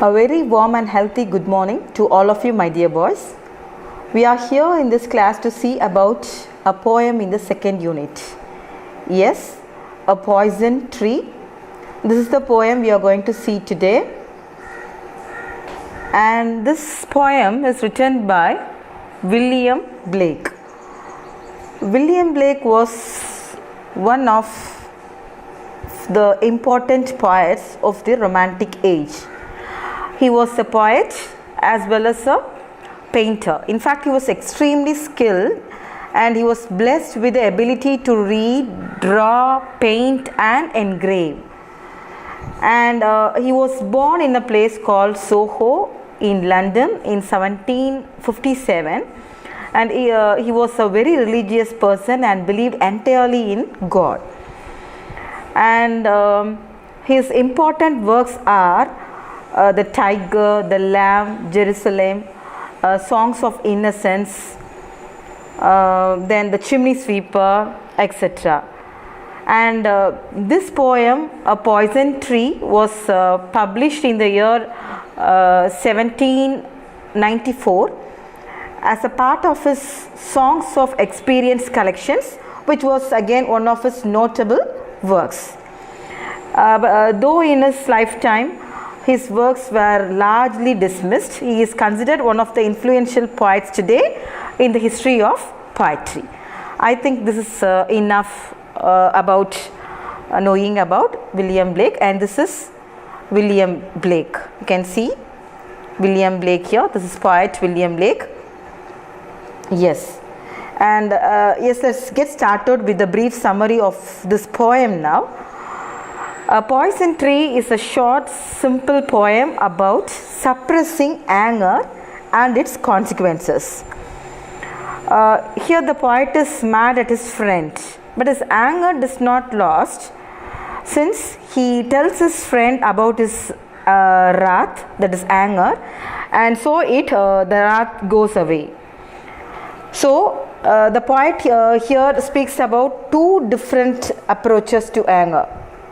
A very warm and healthy good morning to all of you, my dear boys. We are here in this class to see about a poem in the second unit. Yes, a poison tree. This is the poem we are going to see today. And this poem is written by William Blake. William Blake was one of the important poets of the Romantic age. He was a poet as well as a painter. In fact, he was extremely skilled and he was blessed with the ability to read, draw, paint and engrave. And he was born in a place called Soho in London in 1757, and he was a very religious person and believed entirely in God. And his important works are The Tiger, The Lamb, Jerusalem, Songs of Innocence, then The Chimney Sweeper, etc. And this poem, A Poison Tree, was published in the year 1794 as a part of his Songs of Experience collections, which was again one of his notable works. Though in his lifetime his works were largely dismissed, he is considered one of the influential poets today in the history of poetry. I think this is enough about knowing about William Blake, and this is William Blake. You can see William Blake here. This is poet William Blake. Yes. And yes, let's get started with a brief summary of this poem now. A Poison Tree is a short, simple poem about suppressing anger and its consequences. Here the poet is mad at his friend, but his anger does not last, since he tells his friend about his wrath, that is anger, and so the wrath goes away. So the poet here speaks about two different approaches to anger.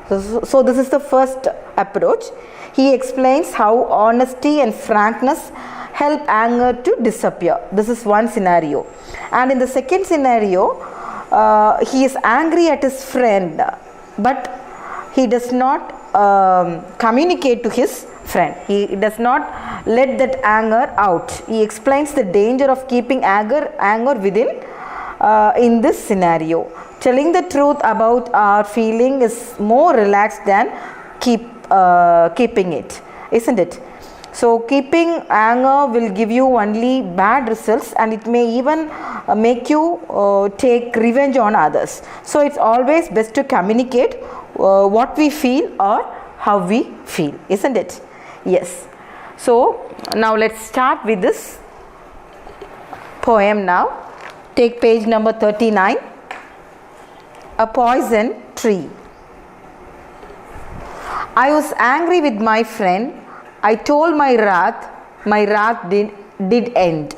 So this is the first approach. He explains how honesty and frankness help anger to disappear. This is one scenario. And in the second scenario, he is angry at his friend, but he does not communicate to his friend. He does not let that anger out. He explains the danger of keeping anger within in this scenario. Telling the truth about our feeling is more relaxed than keeping it, isn't it? So keeping anger will give you only bad results, and it may even make you take revenge on others. So it's always best to communicate what we feel or how we feel, isn't it? Yes. So now let's start with this poem now. Take page number 39. A Poison Tree. I was angry with my friend. I told my wrath did end.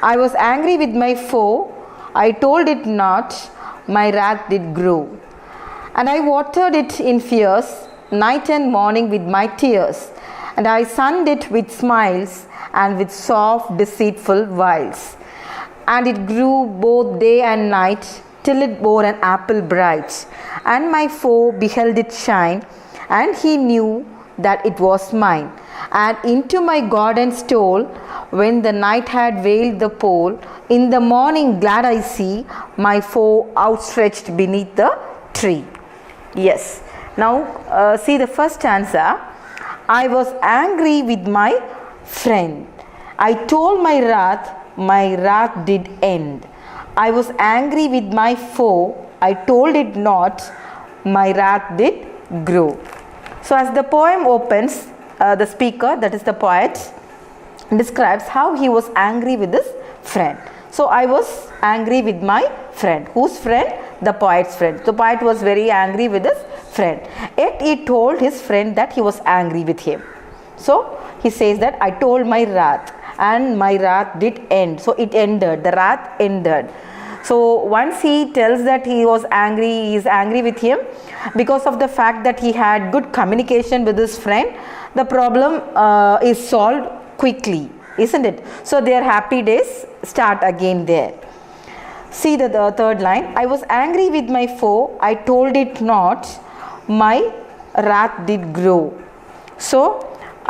I was angry with my foe. I told it not, my wrath did grow. And I watered it in fears, night and morning with my tears. And I sunned it with smiles and with soft deceitful wiles. And it grew both day and night, till it bore an apple bright. And my foe beheld it shine, and he knew that it was mine. And into my garden stole, when the night had veiled the pole. In the morning glad I see my foe outstretched beneath the tree. Yes. Now see the first stanza. I was angry with my friend. I told my wrath did end. I was angry with my foe. I told it not, my wrath did grow. So as the poem opens, the speaker, that is the poet, describes how he was angry with his friend. So I was angry with my friend. Whose friend? The poet's friend. The poet was very angry with his friend. Yet he told his friend that he was angry with him. So he says that I told my wrath, and my wrath did end. So it ended. The wrath ended. So once he tells that he was angry, he is angry with him because of the fact that he had good communication with his friend, the problem is solved quickly, isn't it? So their happy days start again there. See the third line. I was angry with my foe, I told it not, my wrath did grow. So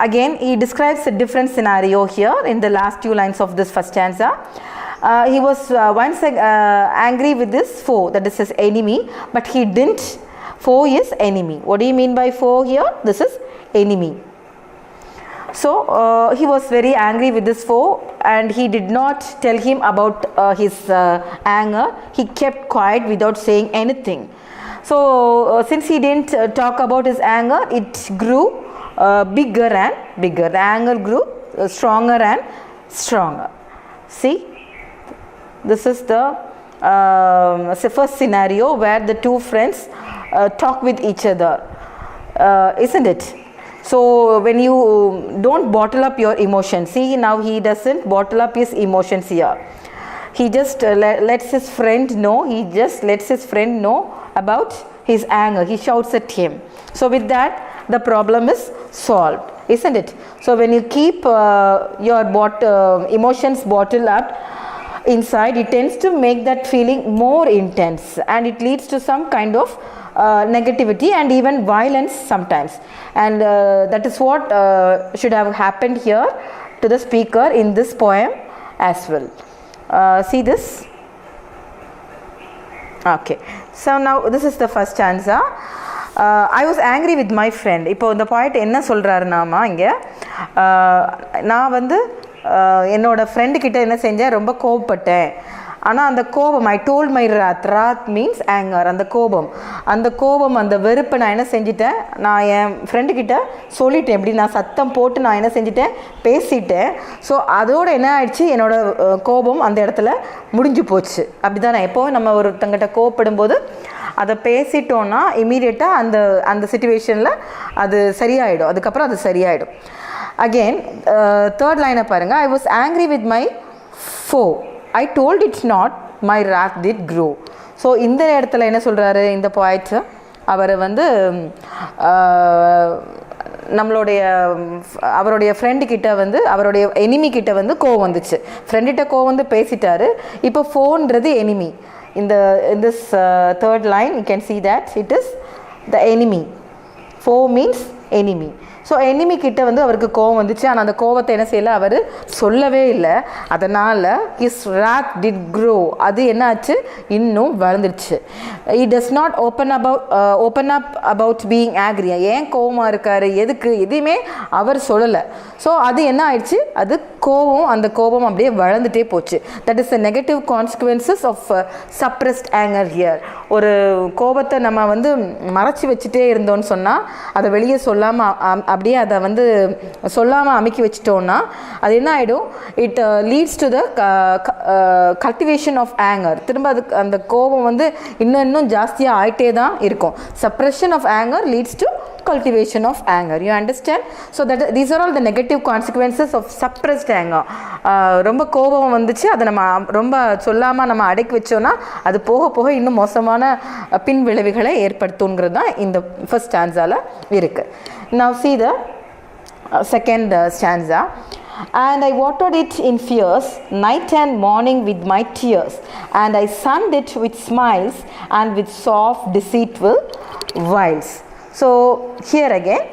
again he describes a different scenario here in the last 2 lines of this first stanza. He was once angry with this foe, that is his enemy, but he didn't. Foe is enemy. What do you mean by foe here? This is enemy. So he was very angry with this foe and he did not tell him about his anger. He kept quiet without saying anything. So since he didn't talk about his anger, it grew bigger and bigger. The anger grew stronger and stronger. See, this is the first scenario where the two friends talk with each other, isn't it? So when you don't bottle up your emotions, see now he doesn't bottle up his emotions here. He just lets his friend know, about his anger. He shouts at him. So with that the problem is solved, isn't it? So when you keep your emotions bottled up inside, it tends to make that feeling more intense and it leads to some kind of negativity and even violence sometimes, and that is what should have happened here to the speaker in this poem as well. See this. Okay, so now this is the first stanza. I was angry with my friend. இப்போ இந்த poet என்ன சொல்றாருனாமா இங்க, நான் வந்து என்னோட friend கிட்ட என்ன செஞ்சேன், ரொம்ப கோபப்பட்டேன். ஆனால் அந்த கோபம், I told my wrath means anger, அந்த கோபம் அந்த வெறுப்பை நான் என்ன செஞ்சிட்டேன், நான் என் ஃப்ரெண்டுக்கிட்ட சொல்லிட்டேன். எப்படி நான் சத்தம் போட்டு நான் என்ன செஞ்சிட்டேன், பேசிட்டேன். ஸோ அதோடு என்ன ஆயிடுச்சு, என்னோடய கோபம் அந்த இடத்துல முடிஞ்சு போச்சு. அப்படி தான் நான் எப்போவும் நம்ம ஒருத்தங்கிட்ட கோபப்படும் போது அதை பேசிட்டோன்னா இமீடியட்டாக அந்த சிச்சுவேஷனில் அது சரியாயிடும், அதுக்கப்புறம் அது சரியாயிடும். அகெயின் தேர்ட் லைனை பாருங்கள். I was angry with my ஃபோ, I told it not, my wrath did grow. So இந்த இடத்துல என்ன சொல்கிறாரு இந்த poet, அவர் வந்து அவருடைய ஃப்ரெண்டு கிட்ட வந்து, அவருடைய எனிமி கிட்ட வந்து கோவம் வந்துச்சு. ஃப்ரெண்டுகிட்ட கோவம் வந்து பேசிட்டாரு, இப்போ ஃபோன்றது enemy. in this third line you can see that it is the enemy. Foe means enemy. So enemy கிட்ட வந்து அவருக்கு கோவம் வந்துச்சு, ஆனால் அந்த கோவத்தை என்ன செய்யலை, அவர் சொல்லவே இல்லை. அதனால் his wrath did grow, அது என்ன ஆச்சு, இன்னும் வளர்ந்துருச்சு. he does not open up about being angry. ஏன் கோவமாக இருக்கார், எதுக்கு, எதையுமே அவர் சொல்லலை. ஸோ அது என்ன ஆயிடுச்சு, அது அந்த கோபம் அப்படியே வளர்ந்துட்டே போச்சு. That is the negative consequences of suppressed anger here. ஒரு கோபத்தை நம்ம வந்து மறைச்சி வச்சுட்டே இருந்தோன்னு சொன்னால், அதை வெளியே சொல்லாமல் அப்படியே அதை வந்து சொல்லாமல் அமுக்கி வச்சிட்டோன்னா அது என்ன ஆகிடும், it leads to the cultivation of anger. திரும்ப அதுக்கு அந்த கோபம் வந்து இன்னும் ஜாஸ்தியாக ஆகிட்டே தான் இருக்கும். Suppression of anger leads to cultivation of anger. You understand? So that these are all the negative consequences of suppressed anger. ரொம்ப கோபம் வந்துச்சு, அதை நம்ம ரொம்ப சொல்லாமல் நம்ம அடக்கி வச்சோன்னா அது போக போக இன்னும் மோசமான பின் விளைவுகளை ஏற்படுத்துங்கிறது தான் இந்த ஃபர்ஸ்ட் ஸ்டான்ஸால இருக்கு. Now see the second stanza. And I watered it in fears, night and morning with my tears, and I sunned it with smiles and with soft deceitful wiles. So here again,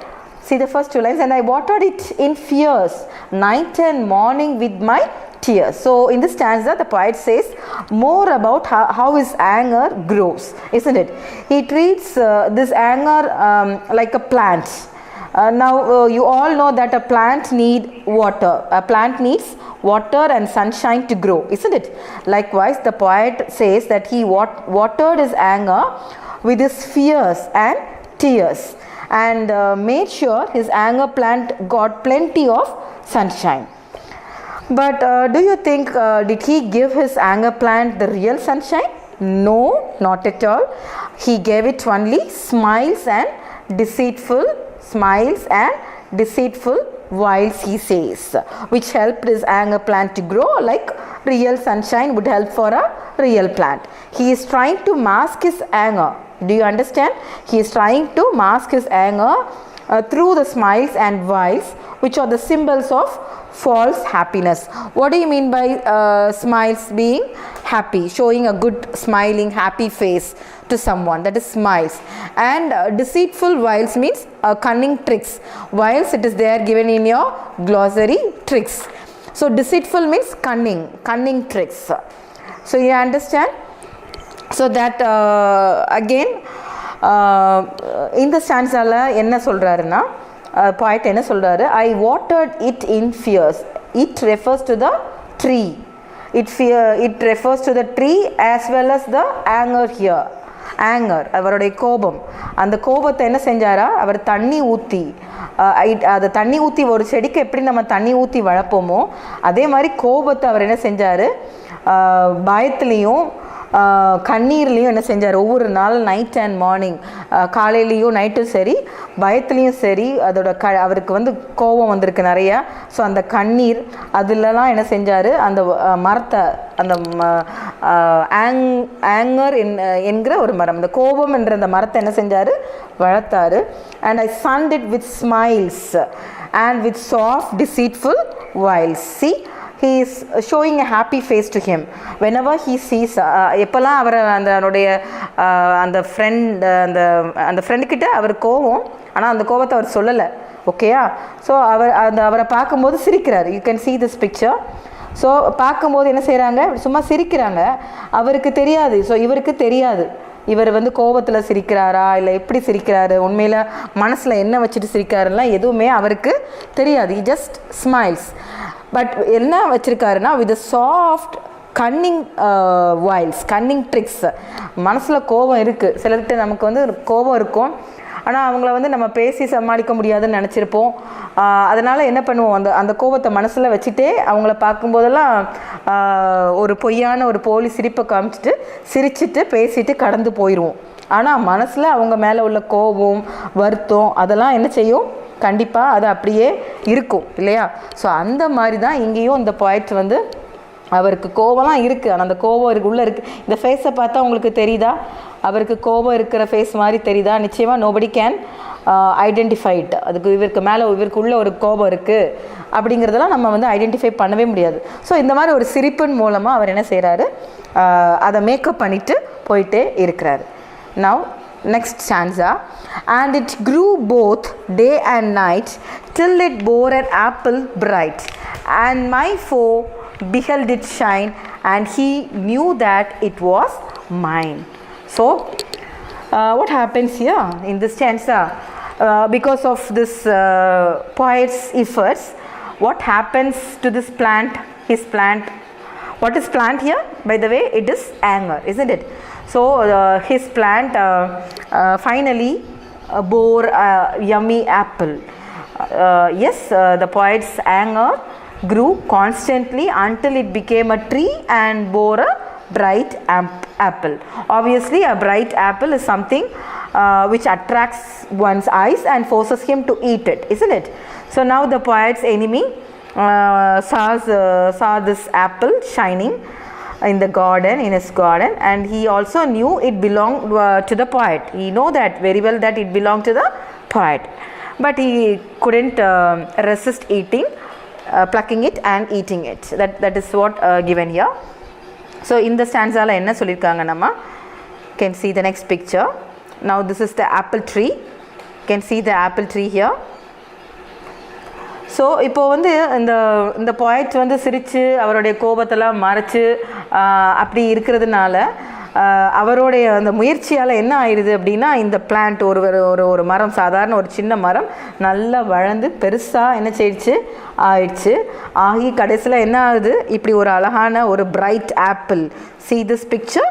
see the first 2 lines. And I watered it in fears, night and morning with my tears. So in this stanza, the poet says more about how his anger grows, isn't it? He treats this anger like a plant. Now you all know that a plant needs water. A plant needs water and sunshine to grow, isn't it? Likewise, the poet says that he watered his anger with his fears and tears, and made sure his anger plant got plenty of sunshine. But do you think did he give his anger plant the real sunshine? No, not at all. He gave it only smiles and deceitful wiles, he says, which helped his anger plant to grow like real sunshine would help for a real plant. He is trying to mask his anger. Do you understand? He is trying to mask his anger through the smiles and smiles, which are the symbols of false happiness. What do you mean by smiles being happy? Showing a good smiling happy face to someone, that is smiles. And deceitful wiles means cunning tricks. Wiles, it is there given in your glossary, tricks. So deceitful means cunning tricks. So you understand? So that again இந்த ஸ்டான்ஸால என்ன சொல்றாருன்னா poet என்ன சொல்றாரு, I watered it in fears. It refers to the tree. It refers to the tree as well as the anger here. Anger, அவருடைய கோபம். அந்த கோபத்தை என்ன செஞ்சாரா, அவர் தண்ணி ஊற்றி, அது தண்ணி ஊற்றி ஒரு செடிக்கு எப்படி நம்ம தண்ணி ஊற்றி வளர்ப்போமோ அதே மாதிரி கோபத்தை அவர் என்ன செஞ்சார், பயத்துலேயும் கண்ணீர்லேயும் என்ன செஞ்சார், ஒவ்வொரு நாள் நைட் அண்ட் மார்னிங், காலையிலையும் நைட்டும் சரி பயத்துலேயும் சரி அதோட அவருக்கு வந்து கோபம் வந்திருக்கு நிறையா. ஸோ அந்த கண்ணீர் அதிலலாம் என்ன செஞ்சார், அந்த மரத்தை, அந்த ஆங்கர் என்கிற ஒரு மரம், இந்த கோபம் என்ற அந்த மரத்தை என்ன செஞ்சார், வளர்த்தாரு. And I sunned it with smiles and with soft deceitful wiles. See, he is showing a happy face to him whenever he sees. எப்போல்லாம் அவர் அந்த ஃப்ரெண்ட் கிட்ட அவர் கோவம், ஆனால் அந்த கோபத்தை அவர் சொல்லலை, ஓகேயா. ஸோ அவரை பார்க்கும்போது சிரிக்கிறார். You can see this picture. So பார்க்கும்போது என்ன செய்கிறாங்க, சும்மா சிரிக்கிறாங்க, அவருக்கு தெரியாது. ஸோ இவருக்கு தெரியாது இவர் வந்து கோபத்தில் சிரிக்கிறாரா இல்லை எப்படி சிரிக்கிறாரு, உண்மையில் மனசில் என்ன வச்சுட்டு சிரிக்கிறாருலாம் எதுவுமே அவருக்கு தெரியாது. he just smiles. பட் என்ன வச்சுருக்காருன்னா, with soft cunning wiles, cunning tricks. மனசில் கோபம் இருக்குது, சிலர்கிட்ட நமக்கு வந்து கோபம் இருக்கும், ஆனால் அவங்கள வந்து நம்ம பேசி சமாளிக்க முடியாதுன்னு நினச்சிருப்போம். அதனால் என்ன பண்ணுவோம், அந்த கோபத்தை மனசில் வச்சுட்டே அவங்கள பார்க்கும்போதெல்லாம் ஒரு பொய்யான ஒரு போலி சிரிப்பை காமிச்சிட்டு சிரிச்சிட்டு பேசிட்டு கடந்து போயிடுவோம். ஆனால் மனசில் அவங்க மேலே உள்ள கோபம் வருத்தம் அதெல்லாம் என்ன செய்யும், கண்டிப்பாக அது அப்படியே இருக்கும் இல்லையா. ஸோ அந்த மாதிரி தான் இங்கேயும் இந்த பாயிண்ட் வந்து அவருக்கு கோபம்லாம் இருக்குது, ஆனால் அந்த கோபம் உள்ளே இருக்குது. இந்த ஃபேஸை பார்த்தா உங்களுக்கு தெரியுதா, அவருக்கு கோபம் இருக்கிற ஃபேஸ் மாதிரி தெரியுதா? நிச்சயமாக நோபடி கேன் ஐடென்டிஃபை இட். அதுக்கு இவருக்கு மேலே இவருக்குள்ளே ஒரு கோபம் இருக்குது அப்படிங்கிறதெல்லாம் நம்ம வந்து ஐடென்டிஃபை பண்ணவே முடியாது. ஸோ இந்த மாதிரி ஒரு சிரிப்பின் மூலமாக அவர் என்ன செய்கிறாரு, அதை மேக்கப் பண்ணிவிட்டு போயிட்டே இருக்கிறாரு. Now next stanza. And it grew both day and night till it bore an apple bright, and my foe beheld it shine, and he knew that it was mine. So what happens here in this stanza, because of this poet's efforts, what happens to this plant, his plant? What is plant here, by the way? It is anger, isn't it? So his plant finally bore a yummy apple. Yes, the poet's anger grew constantly until it became a tree and bore a bright apple. Obviously, a bright apple is something which attracts one's eyes and forces him to eat it, isn't it? So now the poet's enemy saw this apple shining in the garden, in his garden, and he also knew it belonged to the poet. He know that very well that it belonged to the poet, but he couldn't resist eating, plucking it and eating it. That is what given here. So in the stanza la enna sollirukanga, nama can see the next picture. Now this is the apple tree. Can see the apple tree here. So இப்போ வந்து இந்த point வந்து சிரித்து அவருடைய கோபத்தெல்லாம் மறைச்சு அப்படி இருக்கிறதுனால அவருடைய அந்த முயற்சியால் என்ன ஆயிடுது அப்படின்னா, இந்த பிளான்ட் ஒரு மரம், சாதாரண ஒரு சின்ன மரம் நல்லா வளர்ந்து பெருசாக என்ன ஆயிடுச்சு. ஆகி கடைசியில் என்ன ஆகுது, இப்படி ஒரு அழகான ஒரு bright apple. see this picture,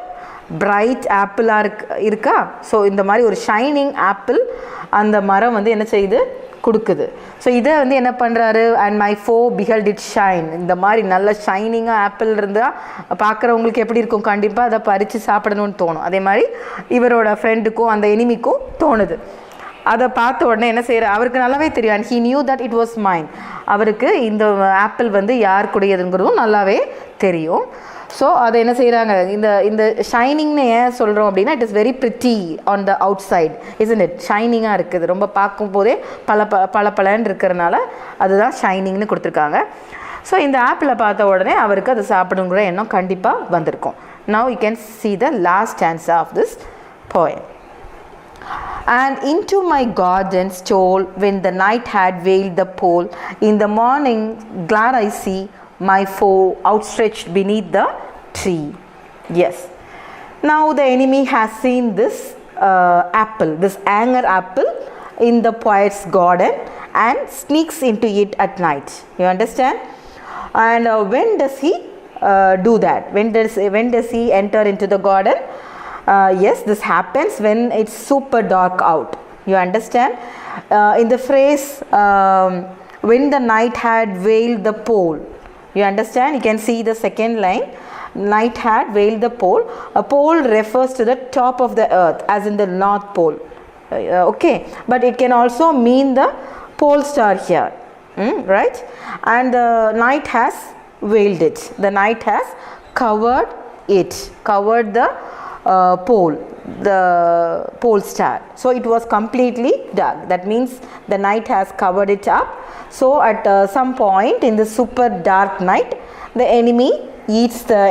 bright ஆப்பிளாக இருக்கா. ஸோ இந்த மாதிரி ஒரு ஷைனிங் ஆப்பிள் அந்த மரம் வந்து என்ன செய்யுது, கொடுக்குது. ஸோ இதை வந்து என்ன பண்ணுறாரு, அண்ட் மை ஃபோ பிஹெல்ட் இட் ஷைன். இந்த மாதிரி நல்ல ஷைனிங்காக ஆப்பிள் இருந்தால் பார்க்குறவங்களுக்கு எப்படி இருக்கும், கண்டிப்பாக அதை பறித்து சாப்பிடணும்னு தோணும். அதே மாதிரி இவரோட ஃப்ரெண்டுக்கும் அந்த எனிமிக்கும் தோணுது. அதை பார்த்த உடனே என்ன செய்யற, அவருக்கு நல்லாவே தெரியும். And he knew that it was mine. அவருக்கு இந்த ஆப்பிள் வந்து யாருக்குடையதுங்கிறதும் நல்லாவே தெரியும். ஸோ அதை என்ன செய்கிறாங்க, இந்த ஷைனிங்னு ஏன் சொல்கிறோம் அப்படின்னா, it is very pretty on the outside, isn't it? ஷைனிங்காக இருக்குது, ரொம்ப பார்க்கும் போதே பளபளன்னு இருக்கிறனால அதுதான் ஷைனிங்னு கொடுத்துருக்காங்க. ஸோ இந்த ஆப்பிளை பார்த்த உடனே அவருக்கு அதை சாப்பிடுங்கிற எண்ணம் கண்டிப்பாக வந்திருக்கும். Now you can see the last stanza of this poem. And into my garden stole when the night had veiled the pole. In the morning glad I see my foe outstretched beneath the tree. Yes. Now the enemy has seen this apple, this anger apple in the poet's garden and sneaks into it at night. You understand? And when does he do that? When does he enter into the garden? Yes, this happens when it's super dark out. You understand? In the phrase when the night had veiled the pole, you understand? You can see the second line, night had veiled the pole. A pole refers to the top of the earth, as in the north pole. Okay, but it can also mean the pole star here, right? And the night has veiled it. The night has covered it, covered the pole, the pole star. So it was completely dark. That means the night has covered it up. So at some point in the super dark night, the enemy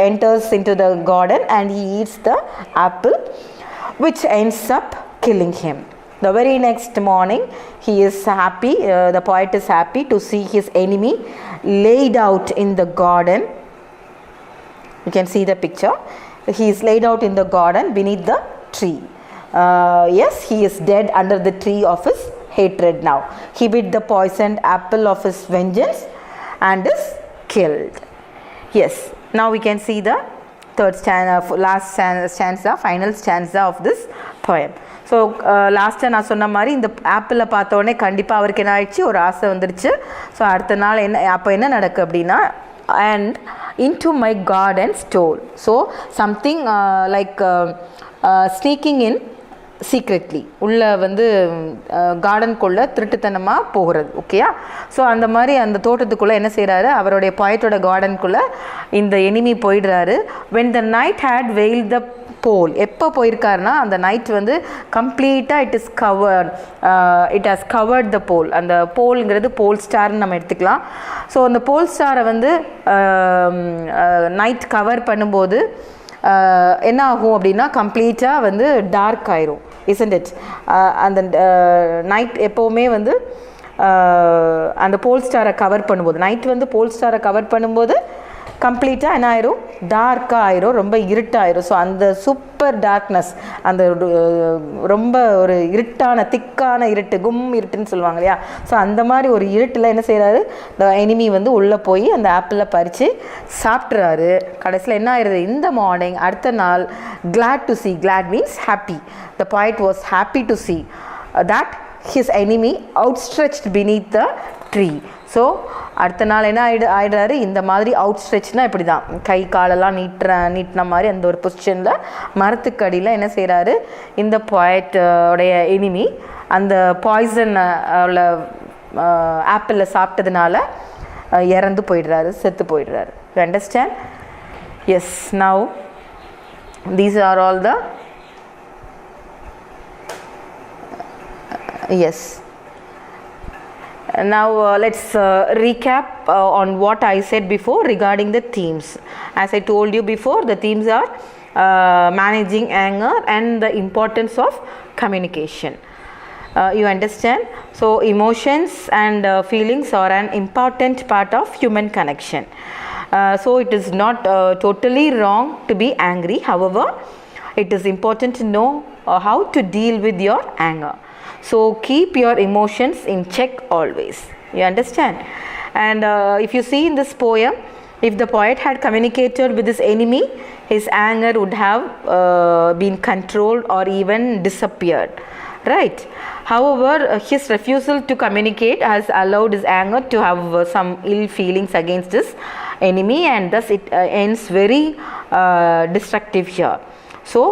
enters into the garden and he eats the apple, which ends up killing him. The very next morning, he is happy, the poet is happy to see his enemy laid out in the garden. You can see the picture. He is laid out in the garden beneath the tree. Yes, he is dead under the tree of his hatred now. He bit the poisoned apple of his vengeance and is killed. Yes, now we can see the third stanza, last stanza, final stanza of this poem. So லாஸ்ட்டாக நான் சொன்ன மாதிரி இந்த ஆப்பிளை பார்த்தோடனே கண்டிப்பாக அவருக்கு என்ன ஆயிடுச்சு, ஒரு ஆசை வந்துடுச்சு. ஸோ அடுத்த நாள் அப்போ என்ன நடக்கு அப்படின்னா, and into my garden stole. So something like sneaking in secretly, உள்ள வந்து கார்டனுக்குள்ளே திருட்டுத்தனமாக போகிறது. ஓகேயா? ஸோ அந்த மாதிரி அந்த தோட்டத்துக்குள்ளே என்ன செய்கிறாரு, அவருடைய பாய்ட்டோட கார்டனுக்குள்ளே இந்த எனிமி போயிடுறாரு. when the night had veiled the pole. எப்போ போயிருக்காருன்னா, அந்த நைட் வந்து கம்ப்ளீட்டாக இட் ஹாஸ் கவர்ட் த போல். அந்த போல்ங்கிறது போல் ஸ்டார்னு நம்ம எடுத்துக்கலாம். ஸோ அந்த போல் ஸ்டாரை வந்து நைட் கவர் பண்ணும்போது என்ன ஆகும் அப்படின்னா, கம்ப்ளீட்டாக வந்து டார்க் ஆயிரும், இஸ்ன்ட் இட்? அந்த நைட் எப்போவுமே வந்து அந்த போல் ஸ்டாரை கவர் பண்ணும்போது, நைட் வந்து போல் ஸ்டாரை கவர் பண்ணும்போது கம்ப்ளீட்டாக என்ன ஆயிரும், டார்க்காக ஆயிரும், ரொம்ப இருட்டாயிரும். ஸோ அந்த சூப்பர் டார்க்னஸ், அந்த ரொம்ப ஒரு இருட்டான திக்கான இருட்டு, இருட்டுன்னு சொல்லுவாங்க இல்லையா? ஸோ அந்த மாதிரி ஒரு இருட்டில் என்ன செய்கிறாரு, இந்த எனிமி வந்து உள்ளே போய் அந்த ஆப்பிளை பறித்து சாப்பிட்றாரு. கடைசியில் என்ன ஆயிடுது, இந்த மார்னிங் அடுத்த நாள் glad to see, glad means happy, the poet was happy to see that his enemy outstretched beneath the tree. So அடுத்த நாள் என்ன ஆயிடுறாரு, இந்த மாதிரி அவுட் ஸ்ட்ரெச்னா இப்படி தான், கை காலெல்லாம் நீட்டின மாதிரி அந்த ஒரு பொசிஷனில் மரத்துக்கடியில் என்ன செய்கிறாரு, இந்த பாய்ட்டோடைய எனிமி அந்த பாய்சன் ஆப்பிளில் சாப்பிட்டதுனால இறந்து போயிடுறாரு, செத்து போயிடுறாரு. You understand? Yes. Now these are all the yes. Now let's recap on what I said before regarding the themes. As I told you before, the themes are managing anger and the importance of communication. You understand? So emotions and feelings are an important part of human connection. So it is not totally wrong to be angry. However, it is important to know how to deal with your anger. So keep your emotions in check always. You understand? And if you see in this poem, if the poet had communicated with his enemy, his anger would have been controlled or even disappeared, right? However, his refusal to communicate has allowed his anger to have some ill feelings against his enemy, and thus it ends very destructive here. So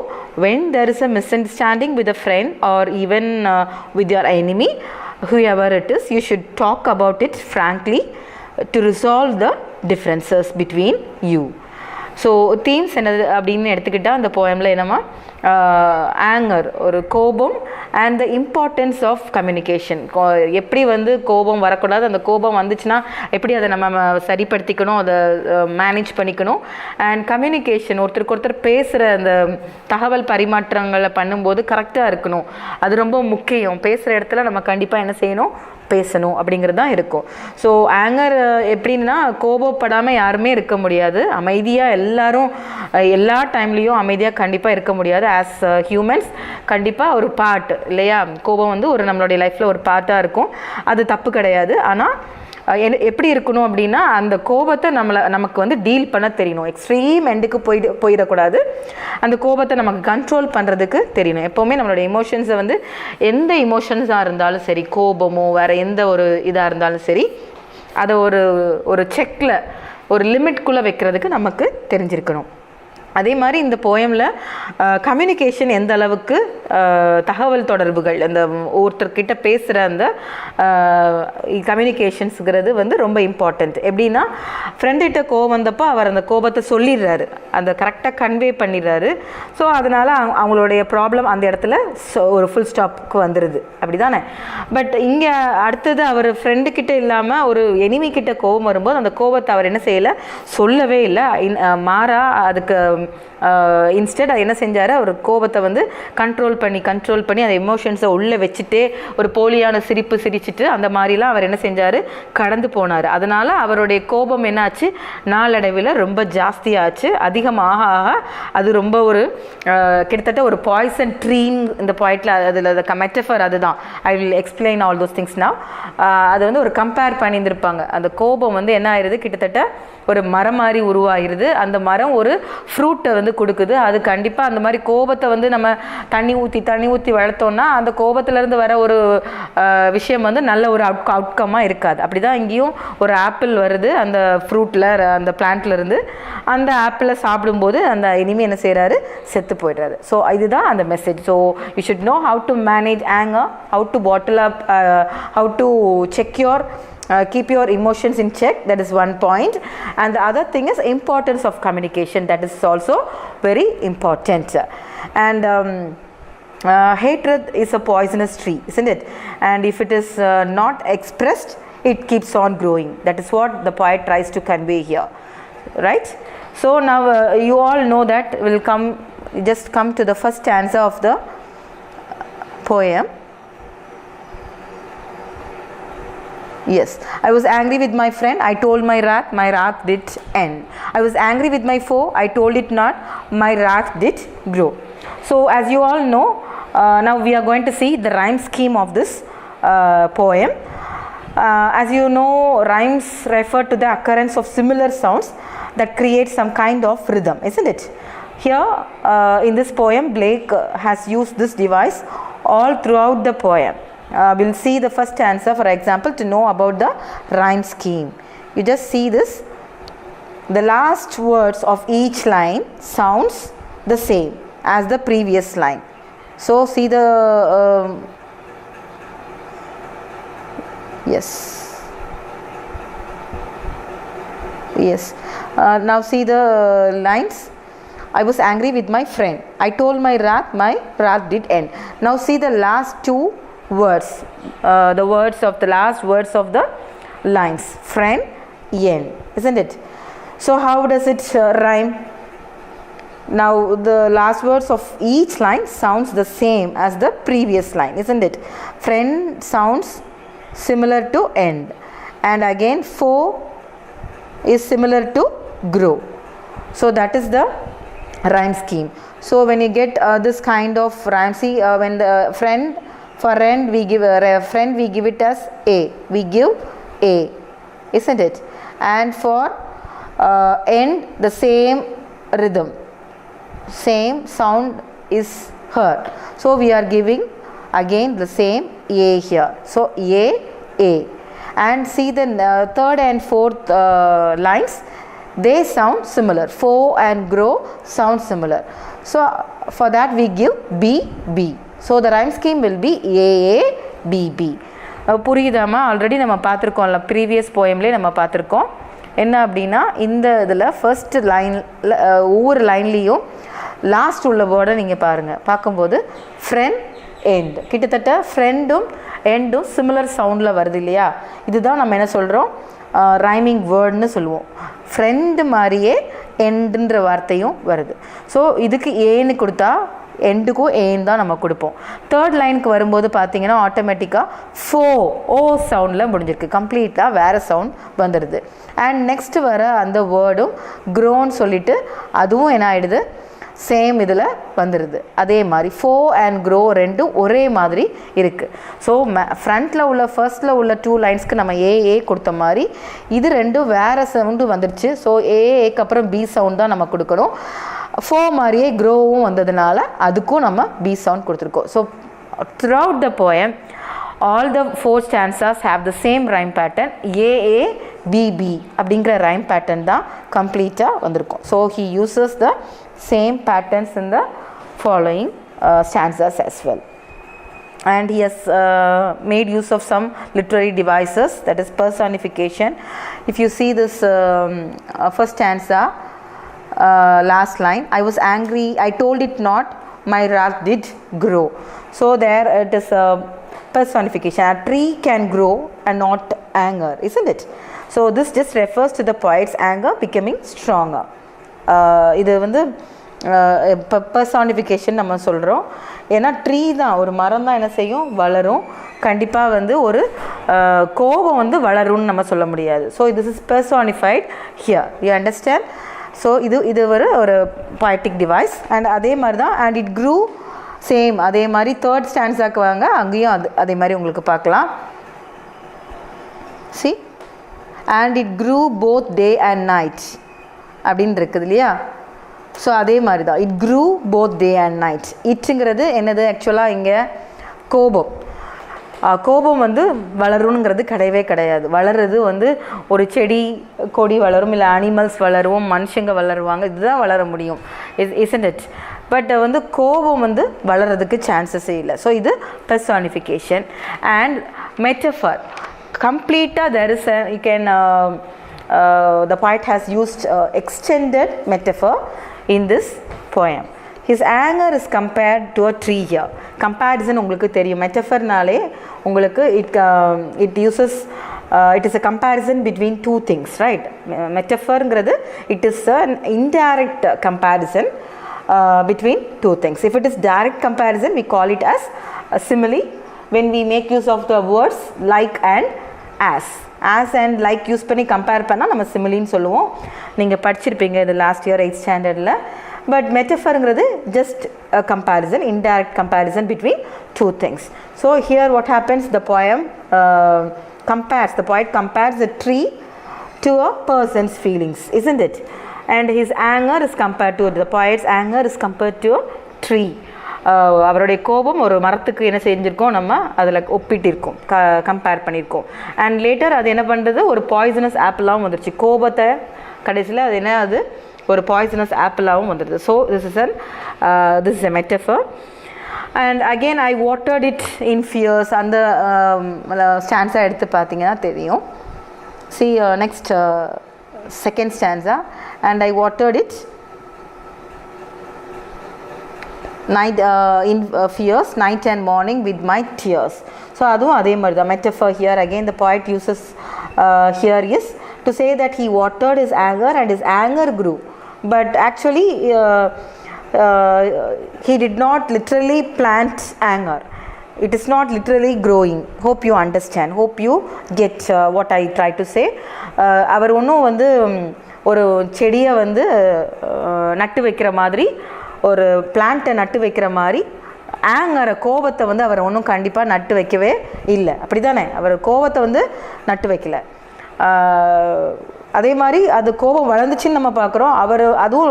when there is a misunderstanding with a friend or even with your enemy, whoever it is, you should talk about it frankly to resolve the differences between you. So themes என்னது அப்படின்னு எடுத்துக்கிட்டால் அந்த போயமில் என்னமா anger, ஒரு கோபம், and the importance of communication. எப்படி வந்து கோபம் வரக்கூடாது, அந்த கோபம் வந்துச்சுன்னா எப்படி அதை நம்ம சரிப்படுத்திக்கணும், அதை மேனேஜ் பண்ணிக்கணும். அண்ட் கம்யூனிகேஷன், ஒருத்தருக்கு ஒருத்தர் பேசுகிற அந்த தகவல் பரிமாற்றங்களை பண்ணும்போது கரெக்டாக இருக்கணும். அது ரொம்ப முக்கியம். பேசுகிற இடத்துல நம்ம கண்டிப்பாக என்ன செய்யணும், பேசணும் அப்படிங்கிறது தான் இருக்கும். ஸோ ஆங்கர் எப்படின்னா, கோபப்படாமல் யாருமே இருக்க முடியாது. அமைதியாக எல்லாரும் எல்லா டைம்லேயும் அமைதியாக கண்டிப்பாக இருக்க முடியாது. ஆஸ் ஹியூமன்ஸ் கண்டிப்பாக ஒரு பார்ட் இல்லையா, கோபம் வந்து ஒரு நம்மளுடைய லைஃப்பில் ஒரு பார்ட்டாக இருக்கும். அது தப்பு கிடையாது. ஆனால் எப்படி இருக்கணும் அப்படின்னா, அந்த கோபத்தை நமக்கு வந்து டீல் பண்ண தெரியணும். எக்ஸ்ட்ரீம் எண்டுக்கு போயிடக்கூடாது. அந்த கோபத்தை நமக்கு கண்ட்ரோல் பண்ணுறதுக்கு தெரியணும். எப்போவுமே நம்மளுடைய எமோஷன்ஸை வந்து எந்த எமோஷன்ஸாக இருந்தாலும் சரி, கோபமோ வேறு எந்த ஒரு இதாக இருந்தாலும் சரி, அதை ஒரு செக்கில் ஒரு லிமிட்குள்ளே வைக்கிறதுக்கு நமக்கு தெரிஞ்சிருக்கணும். அதே மாதிரி இந்த போயமில் கம்யூனிகேஷன் எந்த அளவுக்கு தகவல் தொடர்புகள், அந்த ஒருத்தர்கிட்ட பேசுகிற அந்த கம்யூனிகேஷன்ஸுங்கிறது வந்து ரொம்ப இம்பார்ட்டண்ட். எப்படின்னா, ஃப்ரெண்டுகிட்ட கோபம் வந்தப்போ அவர் அந்த கோபத்தை சொல்லிடுறாரு, அந்த கரெக்டாக கன்வே பண்ணிடுறாரு. ஸோ அதனால் அவங்களுடைய ப்ராப்ளம் அந்த இடத்துல ஒரு ஃபுல் ஸ்டாப்புக்கு வந்துடுது, அப்படி தானே. பட் இங்கே அடுத்தது அவர் ஃப்ரெண்டுக்கிட்ட இல்லாமல் ஒரு எனிமிக்கிட்ட கோபம் வரும்போது அந்த கோபத்தை அவர் என்ன செய்யலை, சொல்லவே இல்லை. மாறா அதுக்கு இன்ஸ்டெட் அது என்ன செஞ்சார், அவர் கோபத்தை வந்து கண்ட்ரோல் பண்ணி அந்த எமோஷன்ஸை உள்ளே வச்சுட்டே ஒரு போலியான சிரிச்சிட்டு அந்த மாதிரிலாம் அவர் என்ன செஞ்சார், கடந்து போனார். அதனால் அவருடைய கோபம் என்னாச்சு, நாளடைவில் ரொம்ப ஜாஸ்தியாச்சு. அதிகமாக ஆக அது ரொம்ப ஒரு கிட்டத்தட்ட ஒரு பாய்சன் ட்ரீன் இந்த பாயிண்டில் அதில் மெட்டஃபர் அதுதான். I will explain all those things now. அதை வந்து ஒரு கம்பேர் பண்ணியிருந்திருப்பாங்க. அந்த கோபம் வந்து என்ன ஆயிடுது, கிட்டத்தட்ட ஒரு மரம் மாதிரி உருவாகிடுது. அந்த மரம் ஒரு ஃப்ரூட்டை வந்து கொடுக்குது. அது கண்டிப்பாக அந்த மாதிரி கோபத்தை வந்து நம்ம தண்ணி ஊற்றி வளர்த்தோன்னா அந்த கோபத்திலேருந்து வர ஒரு விஷயம் வந்து நல்ல ஒரு அவுட்கம்மாக இருக்காது. அப்படி தான் இங்கேயும் ஒரு ஆப்பிள் வருது அந்த ஃப்ரூட்டில், அந்த பிளான்ட்லேருந்து. அந்த ஆப்பிளை சாப்பிடும்போது அந்த இனிமே என்ன செய்கிறாரு, செத்து போய்டுறாரு. ஸோ இதுதான் அந்த message. So you should know how to manage anger, how to bottle up, how to check your keep your emotions in check. That is one point. And the other thing is importance of communication. That is also very important. And hatred is a poisonous tree, isn't it? And if it is not expressed, it keeps on growing. That is what the poet tries to convey here, right? So now you all know that. We'll just come to the first stanza of the poem. Yes, I was angry with my friend, I told my wrath did end. I was angry with my foe, I told it not, my wrath did grow. So as you all know, now we are going to see the rhyme scheme of this poem. As you know, rhymes refer to the occurrence of similar sounds that create some kind of rhythm, isn't it? Here in this poem, Blake has used this device all throughout the poem. We'll see the first stanza, for example, to know about the rhyme scheme. You just see this. The last words of each line sounds the same as the previous line. So see the yes. Now see the lines. I was angry with my friend, I told my wrath did end. Now see the last two words, the last words of the lines, friend, end, isn't it? So how does it rhyme? Now the last words of each line sounds the same as the previous line, isn't it? Friend sounds similar to end, and again foe is similar to grow. So that is the rhyme scheme. So when you get this kind of rhyme, see when the for friend we give it as A. We give A, isn't it? And for end, the same rhythm, same sound is heard. So we are giving again the same A here. So A. And see the third and fourth lines, they sound similar. Foe and grow sound similar. So for that we give B, B. So the rhyme scheme will be A, A, B, B. புரியுதாமா? Already நம்ம பார்த்துருக்கோம்ல, previous போயம்லேயே நம்ம பார்த்துருக்கோம். என்ன அப்படின்னா, இந்த இதில் first லைனில் ஒவ்வொரு லைன்லேயும் லாஸ்ட் உள்ள வேர்டை நீங்கள் பாருங்கள். பார்க்கும்போது ஃப்ரெண்ட், எண்ட், கிட்டத்தட்ட ஃப்ரெண்டும் எண்டும் சிமிலர் சவுண்டில் வருது இல்லையா? இதுதான் நம்ம என்ன சொல்கிறோம், ரைமிங் வேர்டுன்னு சொல்லுவோம். ஃப்ரெண்டு மாதிரியே எண்டுன்ற வார்த்தையும் வருது. ஸோ இதுக்கு ஏன்னு கொடுத்தா எண்டுக்கும் ஏன்னு தான் நம்ம கொடுப்போம். தேர்ட் லைனுக்கு வரும்போது பார்த்தீங்கன்னா ஆட்டோமேட்டிக்காக ஓ சவுண்டில் முடிஞ்சிருக்கு, கம்ப்ளீட்டாக வேறு சவுண்ட் வந்துடுது. அண்ட் நெக்ஸ்ட் வர அந்த வேர்டும் க்ரோன்னு சொல்லிவிட்டு அதுவும் என்ன ஆகிடுது, சேம் இதில் வந்துடுது. அதே மாதிரி அண்ட் க்ரோ ரெண்டும் ஒரே மாதிரி இருக்குது. ஸோ ஃப்ரண்ட்டில் உள்ள ஃபர்ஸ்ட்டில் உள்ள 2 லைன்ஸ்க்கு நம்ம ஏ கொடுத்த மாதிரி இது ரெண்டும் வேறு சவுண்டு வந்துடுச்சு. ஸோ ஏக்கு அப்புறம் பி சவுண்ட் தான் நம்ம கொடுக்கணும். மாதிரியே க்ரோவும் வந்ததுனால அதுக்கும் நம்ம பி சவுண்ட் கொடுத்துருக்கோம். So throughout the poem all the 4 stanzas have the same rhyme pattern, A, B, B அப்படிங்கிற rhyme pattern தான் கம்ப்ளீட்டாக வந்திருக்கும். So he uses the same patterns in the following stanzas as well. And he has made use of some literary devices, that is personification. If you see this first stanza, last line, I was angry, I told it not, my wrath did grow. So there it is a personification. A tree can grow and not anger, isn't it? So this just refers to the poet's anger becoming stronger. இது வந்து personification நம்ம சொல்கிறோம். ஏன்னா tree தான், ஒரு மரம் தான் என்ன செய்யும், வளரும். கண்டிப்பாக வந்து ஒரு கோபம் வந்து வளரும்னு நம்ம சொல்ல முடியாது. So this is personified here, you understand? So இது ஒரு poetic டிவைஸ். அண்ட் அதே மாதிரி தான் அண்ட் இட் க்ரூ சேம். அதே மாதிரி தேர்ட் ஸ்டான்ஸாக்கு வாங்க, அங்கேயும் அதே மாதிரி உங்களுக்கு பார்க்கலாம். See and it grew both day and night அப்படின்னு இருக்குது இல்லையா? ஸோ அதே மாதிரி தான் it grew both day and night. இட்டுங்கிறது என்னது, ஆக்சுவலாக இங்கே கோபம். கோபம் வந்து வளருங்கிறது கிடையவே கிடையாது. வளருது வந்து ஒரு செடி கொடி வளரும், இல்லை அனிமல்ஸ் வளரும், மனுஷங்க வளருவாங்க, இதுதான் வளர முடியும், isn't it? பட் வந்து கோபம் வந்து வளர்கிறதுக்கு சான்சஸே இல்லை. ஸோ இது பர்சானிஃபிகேஷன். அண்ட் மெட்டஃபர் கம்ப்ளீட்டாக there is a you can the poet has used extended metaphor in this poem. His anger is compared to a tree here. Comparison உங்களுக்கு தெரியும், மெட்டஃபர்னாலே உங்களுக்கு it uses it is a comparison between 2 things, right? மெட்டஃபர்ங்கிறது it is an indirect comparison between 2 things. If it is direct comparison, we call it as a simile. When we make use of the words like and as and like use பண்ணி compare பண்ணால் நம்ம சிமிலின்னு சொல்லுவோம். நீங்கள் படிச்சிருப்பீங்க இது last year 8th ஸ்டாண்டர்டில். But மெட்டஃபருங்கிறது ஜஸ்ட் a comparison, indirect comparison between 2 things. So here what happens, the poet compares a tree to a person's feelings, isn't it? And his anger is compared to, the poet's anger is compared to a tree. அவருடைய கோபம் ஒரு மரத்துக்கு என்ன செஞ்சுருக்கோம், நம்ம அதில் ஒப்பிட்டிருக்கோம், compare பண்ணியிருக்கோம். And later அது என்ன பண்ணுறது, ஒரு பாய்சனஸ் ஆப்பிளாகவும் வந்துருச்சு. கோபத்தை கடைசியில் அது என்ன, அது ஒரு பாய்சனஸ் ஆப்பிளாகவும் வந்துடுது. So this is a metaphor. And again I watered it in fears. அந்த ஸ்டான்ஸா எடுத்து பார்த்தீங்கன்னா தெரியும். See next second stanza, and I watered it night in fears, night and morning with my tears. So adum adhe mari da metaphor here. Again the poet uses here is to say that he watered his anger and his anger grew, but actually he did not literally plant anger. It is not literally growing. Hope you understand, hope you get what I try to say. அவர் ஒன்றும் வந்து ஒரு செடியை வந்து நட்டு வைக்கிற மாதிரி, ஒரு பிளான்ட்டை நட்டு வைக்கிற மாதிரி ஆங்கரை கோபத்தை வந்து அவர் ஒன்றும் கண்டிப்பாக நட்டு வைக்கவே இல்லை. அப்படி தானே, அவர் கோபத்தை வந்து நட்டு வைக்கல. அதே மாதிரி அது கோபம் வளர்ந்துச்சுன்னு நம்ம பார்க்குறோம். அதுவும்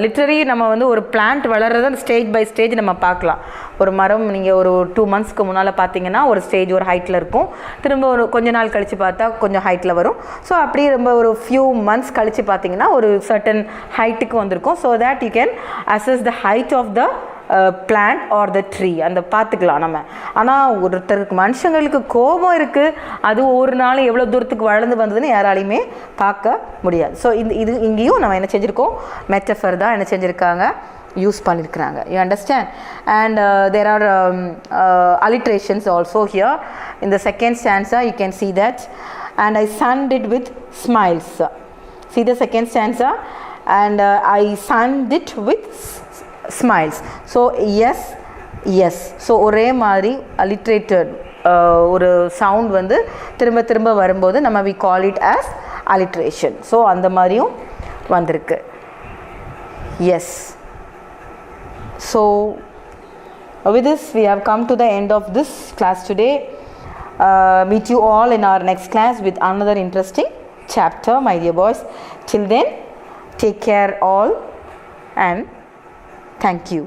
லிட்ரரி நம்ம வந்து ஒரு பிளான்ட் வளர்றத ஸ்டேஜ் பை ஸ்டேஜ் நம்ம பார்க்கலாம். ஒரு மரம் நீங்கள் ஒரு 2 monthsக்கு முன்னால் பார்த்தீங்கன்னா ஒரு ஸ்டேஜ் ஒரு ஹைட்டில் இருக்கும், திரும்ப ஒரு கொஞ்ச நாள் கழித்து பார்த்தா கொஞ்சம் ஹைட்டில் வரும். ஸோ அப்படியே ரொம்ப ஒரு ஃபியூ மந்த்ஸ் கழித்து பார்த்தீங்கன்னா ஒரு சர்டன் ஹைட்டுக்கு வந்திருக்கும். So that you can assess the height of the plant or the tree, அந்த பார்த்துக்கலாம் நம்ம. ஆனால் ஒருத்தருக்கு மனுஷங்களுக்கு கோபம் இருக்குது, அது ஒரு நாள் எவ்வளோ தூரத்துக்கு வளர்ந்து வந்ததுன்னு யாராலையுமே பார்க்க முடியாது. ஸோ இது இங்கேயும் நம்ம என்ன செஞ்சுருக்கோம், மெட்டஃபர் தான் என்ன செஞ்சுருக்காங்க, யூஸ் பண்ணியிருக்கிறாங்க. You understand? And there are alliterations also here. In the second stanza you can see that, and I sunned it with smiles. See the second stanza, and I sunned it with smiles. So yes, so ஒரே மாதிரி alliterated ஒரு sound வந்து திரும்ப திரும்ப வரும்போது நம்ம we call it as alliteration. So அந்த மாதிரியும் வந்திருக்கு. Yes. So with this we have come to the end of this class today. Meet you all in our next class with another interesting chapter, my dear boys. Till then, take care all and thank you.